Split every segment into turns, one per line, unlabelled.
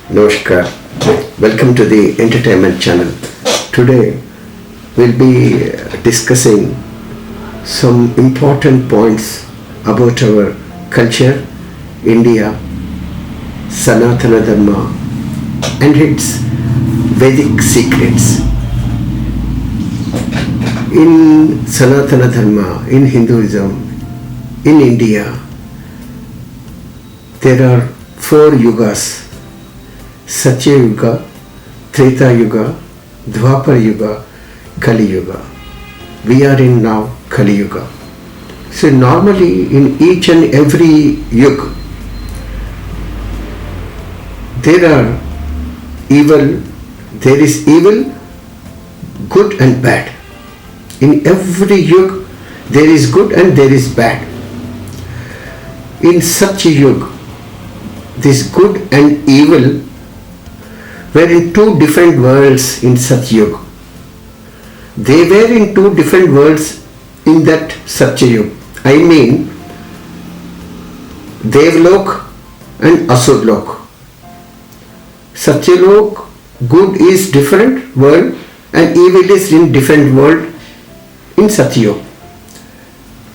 Namaskar. Welcome to the entertainment channel. Today we'll be discussing some important points about our culture, India, Sanatana Dharma and its Vedic secrets. In Sanatana Dharma, in Hinduism, in India, there are 4 yugas: Satya Yuga, Treta Yuga, Dwapar Yuga, Kali Yuga. We are in now Kali Yuga. So normally in each and every yuga, there is evil, good and bad. In every yuga there is good and there is bad. In such a yuga, this good and evil were in 2 different worlds in Satyug. They were in 2 different worlds in that Satyug. I mean, Devlok and Asurlok. Satyalok, good is different world and evil is in different world in Satyug.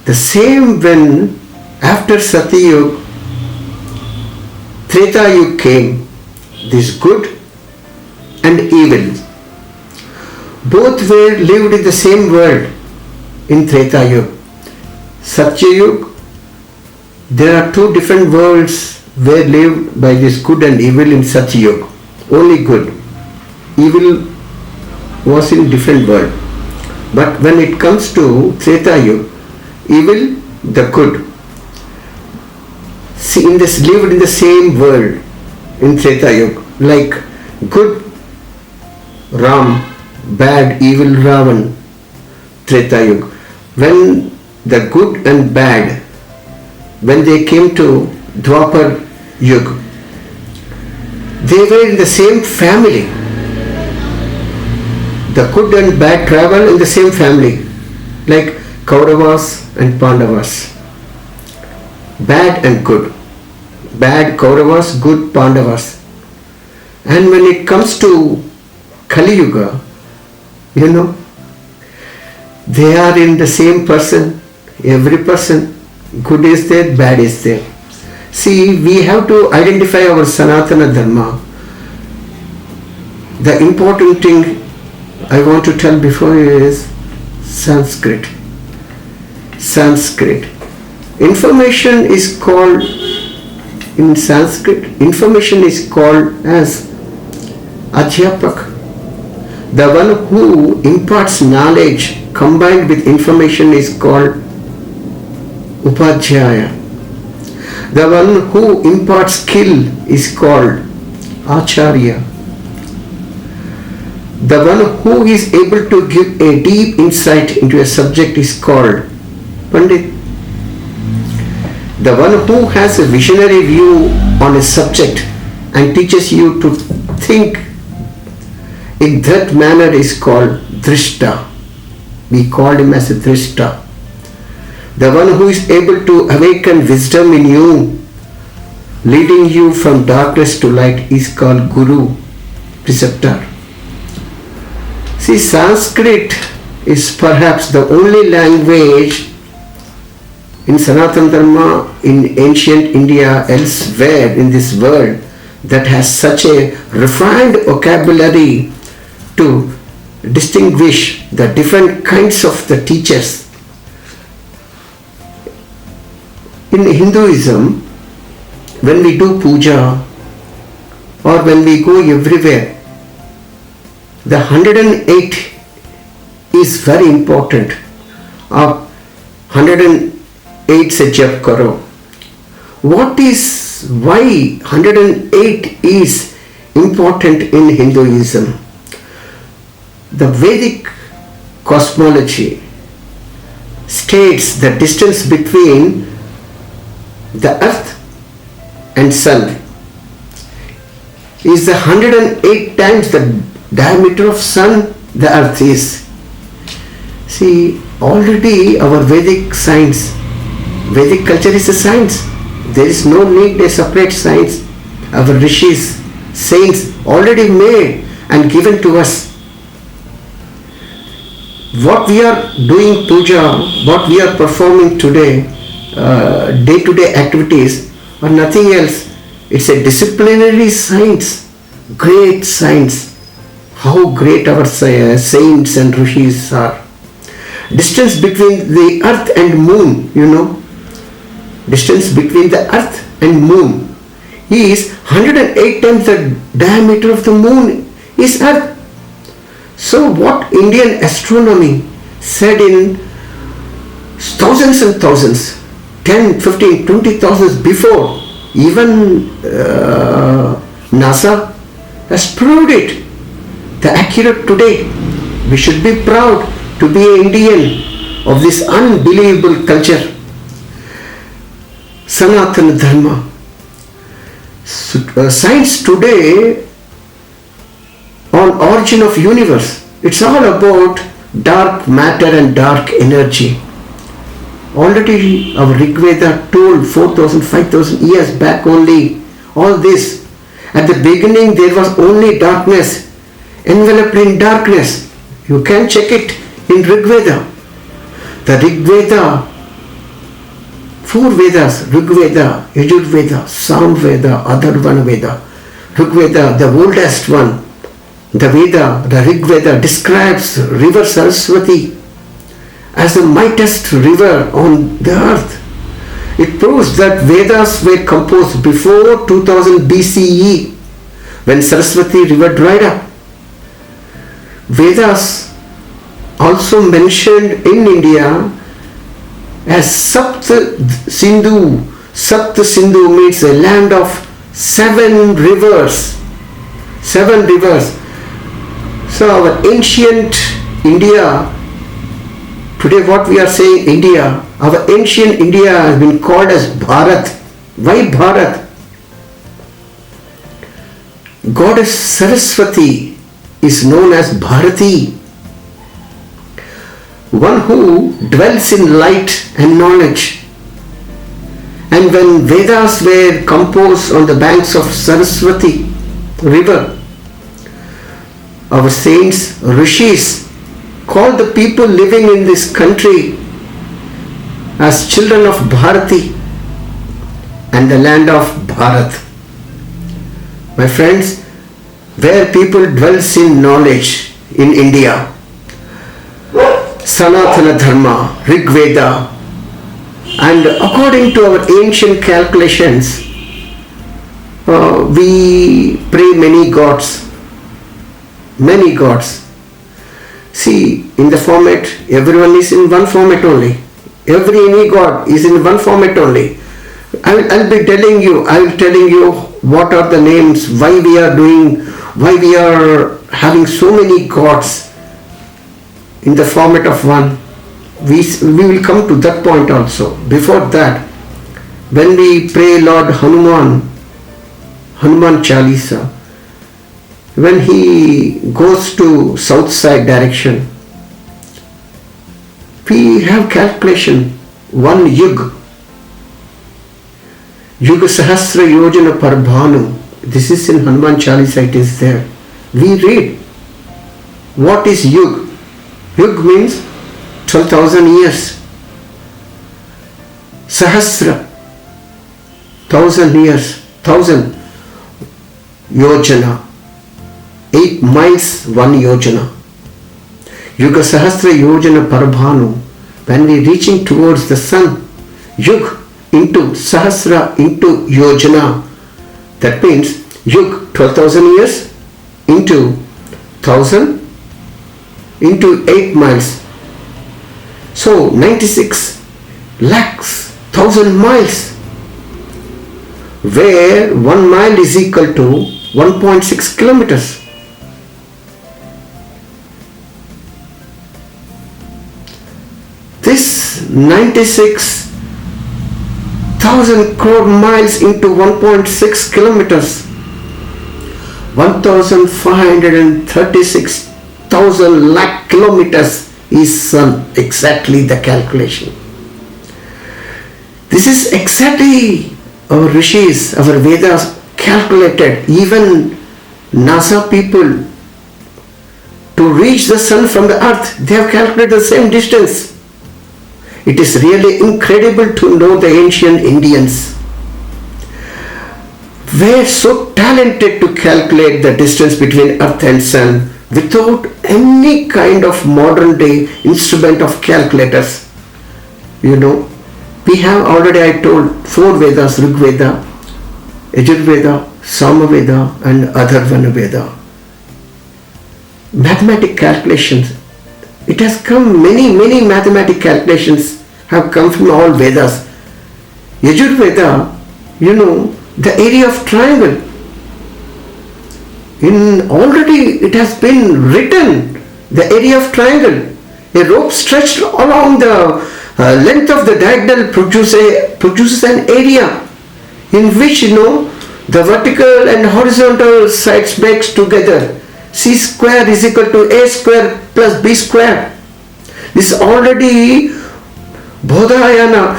The same when after Satyug, Treta Yuga came, this good and evil. Both were lived in the same world in Treta Yuga. Satya Yuga, there are 2 different worlds were lived by this good and evil in Satya Yuga. Only good. Evil was in different world. But when it comes to Treta Yuga, evil, the good, lived in the same world in Treta Yuga. Like good Ram, bad, evil Ravan, Treta Yuga. When the good and bad, when they came to Dwapar Yuga, they were in the same family. The good and bad travel in the same family, like Kauravas and Pandavas. Bad and good. Bad Kauravas, good Pandavas. And when it comes to Kali Yuga, they are in the same person. Every person, good is there, bad is there. See, we have to identify our Sanatana Dharma. The important thing I want to tell before you is Sanskrit. Sanskrit. Information is called, in Sanskrit, information is called as Adhyapak. The one who imparts knowledge combined with information is called Upadhyaya. The one who imparts skill is called Acharya. The one who is able to give a deep insight into a subject is called Pandit. The one who has a visionary view on a subject and teaches you to think in that manner is called Drishta. We call him as a Drishta. The one who is able to awaken wisdom in you, leading you from darkness to light, is called Guru, preceptor. See, Sanskrit is perhaps the only language in Sanatana Dharma, in ancient India, elsewhere in this world, that has such a refined vocabulary to distinguish the different kinds of the teachers. In Hinduism, when we do puja or when we go everywhere, the 108 is very important. 108 se jap karo. Why 108 is important in Hinduism? The Vedic cosmology states the distance between the earth and sun is the 108 times the diameter of sun the earth is. See, already our Vedic science, Vedic culture is a science. There is no need a separate science. Our rishis, saints already made and given to us. What we are doing puja, what we are performing today, day-to-day activities are nothing else. It's a disciplinary science, great science. How great our saints and rishis are. Distance between the earth and moon, distance between the earth and moon is 108 times the diameter of the moon is earth. So what Indian astronomy said in thousands and thousands, 10, 15, 20,000 before, even NASA has proved it. The accurate today. We should be proud to be an Indian of this unbelievable culture. Sanatana Dharma. Science today on origin of universe. It's all about dark matter and dark energy. Already our Rig Veda told 4,000, 5,000 years back only all this. At the beginning there was only darkness, enveloped in darkness. You can check it in Rig Veda. The Rig Veda, 4 Vedas, Rig Veda, Yajur Veda, Sam Veda, Atharvana Veda. Rig Veda, the oldest one, the Veda, the Rig Veda describes river Saraswati as the mightiest river on the earth. It proves that Vedas were composed before 2000 BCE when Saraswati river dried up. Vedas also mentioned in India as Sapt Sindhu. Sapt Sindhu means a land of 7 rivers. 7 rivers. So our ancient India, today what we are saying India, our ancient India has been called as Bharat. Why Bharat? Goddess Saraswati is known as Bharati, one who dwells in light and knowledge. And when Vedas were composed on the banks of Saraswati river, our saints, rishis, called the people living in this country as children of Bharati and the land of Bharat. My friends, where people dwells in knowledge in India, Sanatana Dharma, Rig Veda, and according to our ancient calculations, we pray many gods. Many gods. See, in the format, everyone is in one format only. Any god is in one format only. I'll be telling you what are the names, why we are having so many gods in the format of one. We will come to that point also. Before that, when we pray Lord Hanuman Chalisa, when he goes to south side direction, we have calculation, 1 yug. Yuga Sahasra Yojana Parbhanu. This is in Hanuman Chalisa, it is there. We read. What is yug? Yug means 12,000 years. Sahasra, 1,000 years. 1,000. Yojana. 8 miles, 1 yojana. Yuga Sahasra Yojana Parbhanu. When we reaching towards the sun, Yug into Sahasra into Yojana. That means Yug 12,000 years into 1,000 into 8 miles. So 96 lakhs, 1,000 miles. Where 1 mile is equal to 1.6 kilometers. This 96,000 crore miles into 1.6 kilometers, 1,536,000 lakh kilometers is sun. Exactly the calculation. This is exactly our rishis, our Vedas calculated. Even NASA people, to reach the sun from the earth, they have calculated the same distance. It is really incredible to know the ancient Indians were so talented to calculate the distance between earth and sun without any kind of modern day instrument of calculators. We have already, I told, 4 Vedas: Rig Veda, Yajurveda, Samaveda and Atharvana Veda. Mathematic calculations. It has come, many mathematic calculations have come from all Vedas. Yajurveda, the area of triangle. Already it has been written, the area of triangle. A rope stretched along the length of the diagonal produces an area in which the vertical and horizontal sides makes together. C square is equal to A square plus B square. This already Bodhayana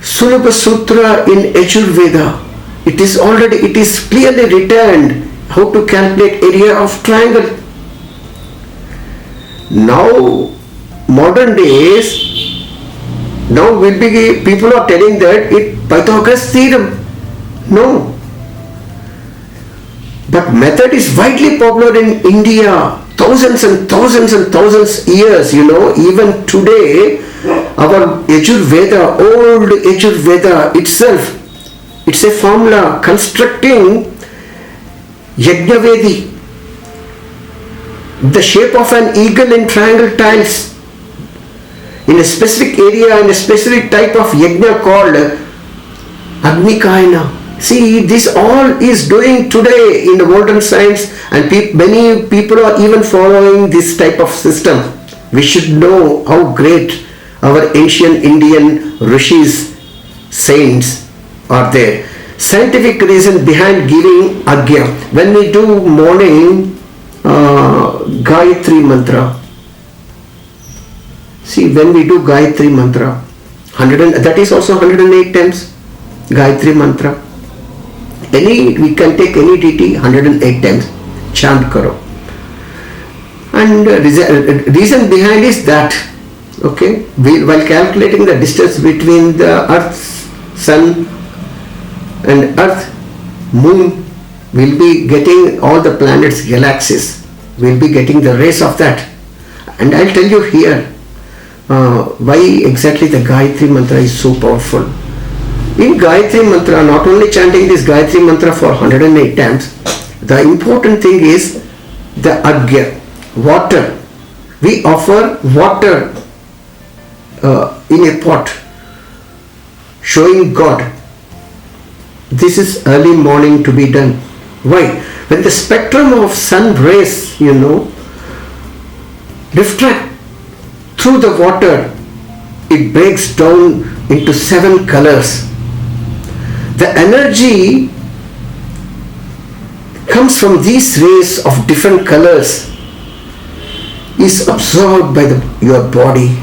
Sulabha Sutra in Yajurveda. It is clearly written how to calculate area of triangle. Now modern days, people are telling that it Pythagoras theorem. No. But method is widely popular in India, thousands and thousands years, even today, our Yajurveda, old Yajurveda itself, it's a formula constructing Yajnavedi, the shape of an eagle in triangle tiles, in a specific area and a specific type of yajna called Agnikayana. See, this all is doing today in the modern science, and many people are even following this type of system. We should know how great our ancient Indian rishis, saints are there. Scientific reason behind giving Agya. When we do morning Gayatri mantra, see, when we do Gayatri mantra, that is also 108 times Gayatri mantra. We can take any deity 108 times, chant karo. And reason behind is that, while calculating the distance between the earth, sun and earth, moon, we'll be getting all the planets, galaxies, we'll be getting the rays of that. And I'll tell you here, why exactly the Gayatri mantra is so powerful. In Gayatri mantra, not only chanting this Gayatri mantra for 108 times, the important thing is the Agya, water. We offer water in a pot, showing God. This is early morning to be done. Why? When the spectrum of sun rays, refract through the water, it breaks down into 7 colors. The energy comes from these rays of different colors, is absorbed by your body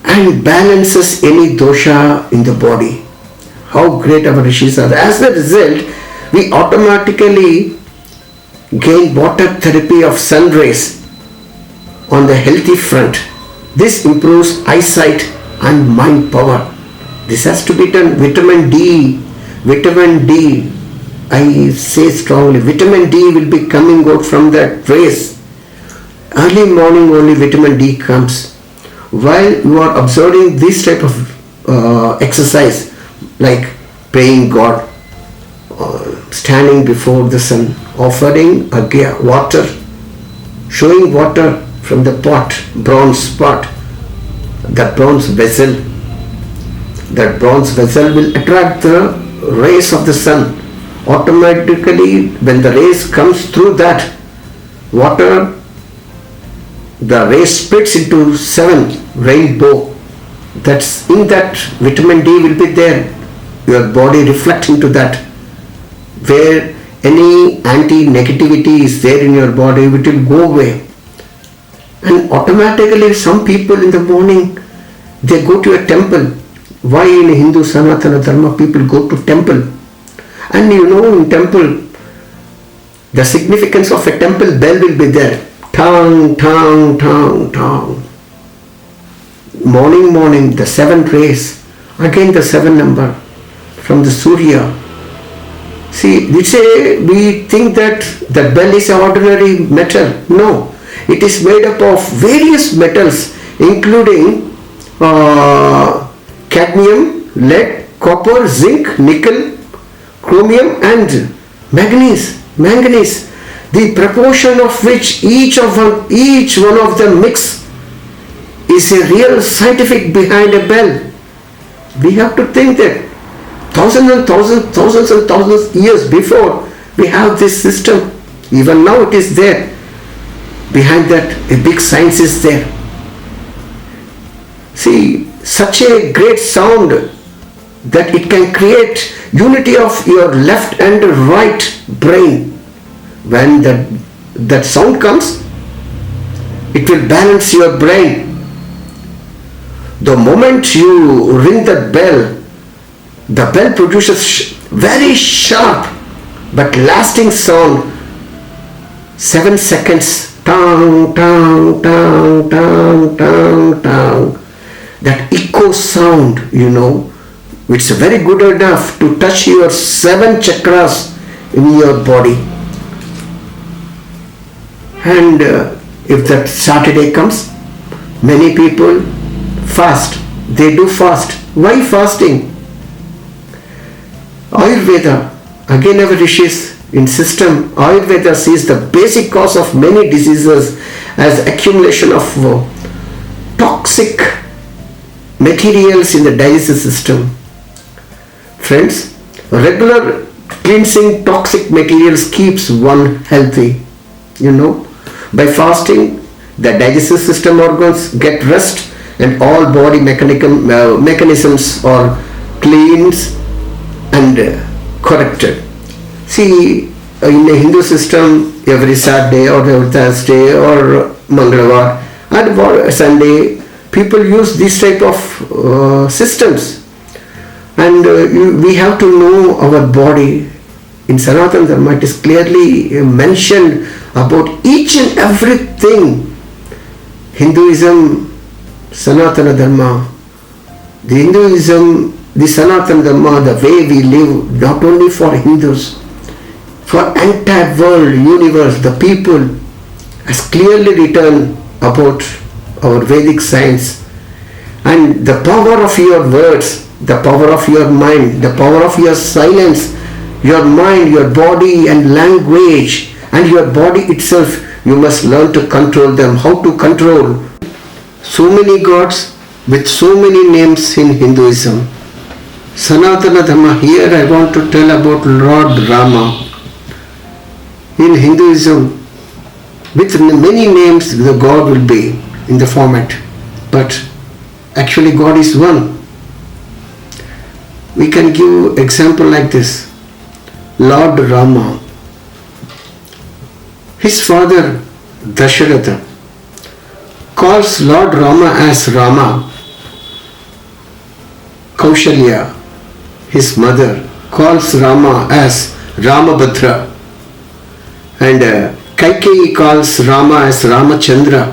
and balances any dosha in the body. How great our rishis are. As a result, we automatically gain water therapy of sun rays on the healthy front. This improves eyesight and mind power. This has to be done. Vitamin D, I say strongly, vitamin D will be coming out from that rays. Early morning only vitamin D comes. While you are observing this type of exercise, like praying God, standing before the sun, offering Agya, water, showing water from the pot, bronze pot, that bronze vessel. That bronze vessel will attract the rays of the sun. Automatically, when the rays comes through that water, the rays splits into 7 rainbow. That's in that vitamin D will be there. Your body reflecting to that. Where any anti-negativity is there in your body, it will go away. And automatically, some people in the morning, they go to a temple. Why in Hindu Sanatana Dharma people go to temple? And in temple, the significance of a temple bell will be there. Tang, tang, tang, tang. Morning, the 7 rays. Again the 7 number from the Surya. See, we think that the bell is an ordinary metal. No, it is made up of various metals, including cadmium, lead, copper, zinc, nickel, chromium and manganese. The proportion of which each one of them mix is a real scientific behind a bell. We have to think that thousands and thousands years before we have this system. Even now it is there. Behind that a big science is there. See, such a great sound that it can create unity of your left and right brain. When that sound comes, it will balance your brain. The moment you ring that bell, the bell produces very sharp but lasting sound. 7 seconds. Tang, tang, tang, tang, tang, tang. That echo sound, it's very good enough to touch your 7 chakras in your body. And if that Saturday comes, many people fast. They do fast. Why fasting? Ayurveda, again our rishis in system, Ayurveda sees the basic cause of many diseases as accumulation of toxic materials in the digestive system. Friends, regular cleansing toxic materials keeps one healthy. By fasting, the digestive system organs get rest and all body mechanisms are cleansed and corrected. See, in the Hindu system, every Saturday or every Thursday or Mangalwar and Sunday, people use these type of systems. And we have to know our body. In Sanatana Dharma, it is clearly mentioned about each and everything. Hinduism, Sanatana Dharma, the Hinduism, the Sanatana Dharma, the way we live, not only for Hindus, for entire world, universe, the people, has clearly written about our Vedic science. And the power of your words, the power of your mind, the power of your silence, your mind, your body and language and your body itself, you must learn to control them. How to control? So many gods with so many names in Hinduism. Sanatana Dharma, here I want to tell about Lord Rama. In Hinduism, with many names the God will be in the format, but actually God is one. We can give example like this. Lord Rama, his father Dasharatha calls Lord Rama as Rama. Kaushalya, his mother, calls Rama as Ramabhadra, and Kaikeyi calls Rama as Ramachandra.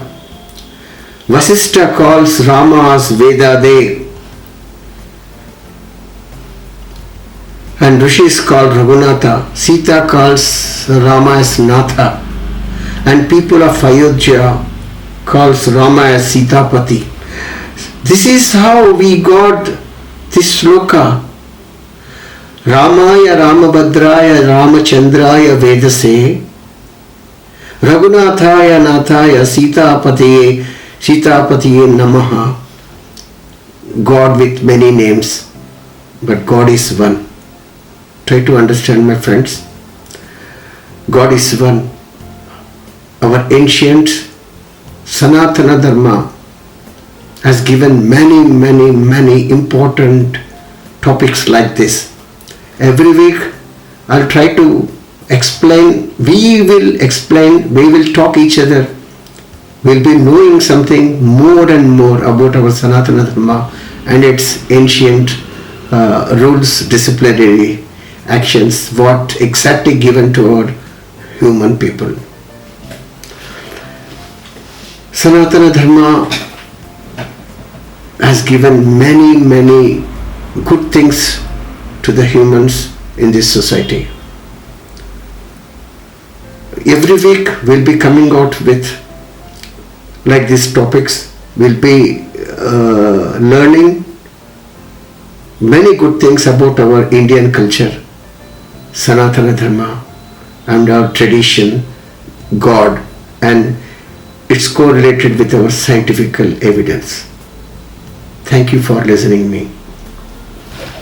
Vasishtha calls Rama as Vedadev, and Rishis called Raghunatha. Sita calls Rama as Natha, and people of Ayodhya calls Rama as Sitapati. This is how we got this sloka. Ramaya Ramabhadraya Ramachandraya Vedase Raghunathaya Nathaya Sitapatiye Namaha. God with many names, but God is one. Try to understand, my friends. God is one. Our ancient Sanatana Dharma has given many important topics like this. Every week I'll try to explain, we will talk each other. We'll be knowing something more and more about our Sanatana Dharma and its ancient rules, disciplinary, actions, what exactly given to our human people. Sanatana Dharma has given many good things to the humans in this society. Every week we'll be coming out with like these topics. We'll be learning many good things about our Indian culture, Sanatana Dharma, and our tradition, God, and it's correlated with our scientific evidence. Thank you for listening me.